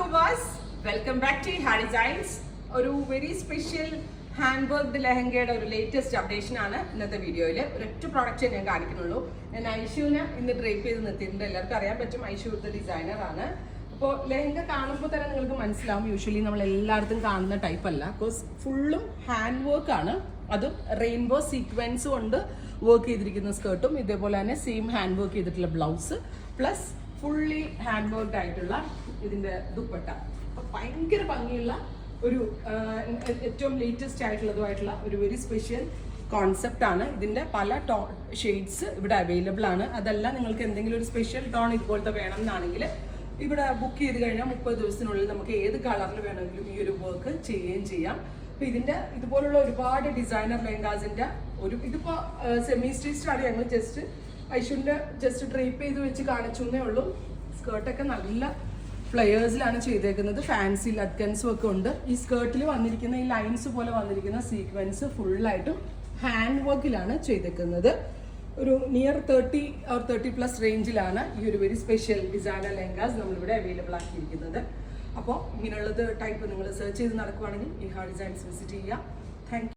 viewers, welcome back to Iha Designs. ഒരു very special hand work ലെഹങ്കയുടെ ഒരു latest updation ആണ് ഇന്നത്തെ വീഡിയോയിൽ. ഒരൊറ്റ പ്രോഡക്റ്റ് ഞാൻ കാണിക്കുന്നുള്ളൂ. ഞാൻ ഐഷുവിനെ ഇന്ന് ഡ്രേപ്പ് ചെയ്ത് നിർത്തിയിട്ടുണ്ട്. എല്ലാവർക്കും അറിയാൻ പറ്റും ഐഷു ഇവിടുത്തെ ഡിസൈനർ ആണ്. അപ്പോൾ ലെഹങ്ക കാണുമ്പോൾ തന്നെ നിങ്ങൾക്ക് മനസ്സിലാവും യൂഷ്വലി നമ്മൾ എല്ലായിടത്തും കാണുന്ന ടൈപ്പ് അല്ല. ബിക്കോസ് ഫുള്ളും ഹാൻഡ് വർക്ക് ആണ്. അതും റെയിൻബോ സീക്വൻസ് കൊണ്ട് വർക്ക് ചെയ്തിരിക്കുന്ന സ്കേർട്ടും ഇതേപോലെ തന്നെ സെയിം ഹാൻഡ് വർക്ക് ചെയ്തിട്ടുള്ള blouse plus fully hand work ആയിട്ടുള്ള ഇതിന്റെ ദുപ്പട്ട. അപ്പൊ ഭയങ്കര ഭംഗിയുള്ള ഒരു ഏറ്റവും ലേറ്റസ്റ്റ് ആയിട്ടുള്ളതുമായിട്ടുള്ള ഒരു വെരി സ്പെഷ്യൽ കോൺസെപ്റ്റ് ആണ്. ഇതിന്റെ പല ഷെയ്ഡ്സ് ഇവിടെ അവൈലബിൾ ആണ്. അതല്ല നിങ്ങൾക്ക് എന്തെങ്കിലും ഒരു സ്പെഷ്യൽ ടോൺ ഇതുപോലത്തെ വേണം എന്നാണെങ്കിൽ ഇവിടെ ബുക്ക് ചെയ്ത് കഴിഞ്ഞാൽ 30 ദിവസത്തിനുള്ളിൽ നമുക്ക് ഏത് കളറിൽ വേണമെങ്കിലും ഈ ഒരു വർക്ക് ചെയ്യുകയും ചെയ്യാം. അപ്പൊ ഇതിന്റെ ഇതുപോലുള്ള ഒരുപാട് ഡിസൈനർ ലെഹങ്കാസിന്റെ ഇതിപ്പോ സെമി സ്റ്റിച്ച്ഡ് ഞങ്ങൾ ജസ്റ്റ് ഐഷുവിന്റെ ജസ്റ്റ് ഡ്രേപ്പ് ചെയ്ത് വെച്ച് കാണിച്ചു എന്നേ ഉള്ളൂ. സ്കേർട്ടൊക്കെ നല്ല ഫ്ലെയേഴ്സിലാണ് ചെയ്തേക്കുന്നത്. ഫാൻസി ലട്കൻസും ഒക്കെ ഉണ്ട്. ഈ സ്കേർട്ടിൽ വന്നിരിക്കുന്ന ഈ ലൈൻസ് പോലെ വന്നിരിക്കുന്ന സീക്വൻസ് ഫുള്ളായിട്ടും ഹാൻഡ് വർക്കിലാണ് ചെയ്തേക്കുന്നത്. ഒരു നിയർ 30+ റേഞ്ചിലാണ് ഈ ഒരു വെരി സ്പെഷ്യൽ ഡിസൈനർ ലെഹങ്കാസ് നമ്മളിവിടെ അവൈലബിൾ ആക്കിയിരിക്കുന്നത്. അപ്പോൾ ഇങ്ങനെയുള്ളത് ടൈപ്പ് നിങ്ങൾ സെർച്ച് ചെയ്ത് നടക്കുവാണെങ്കിൽ ഇഹാ ഡിസൈൻസ് വിസിറ്റ് ചെയ്യുക. താങ്ക്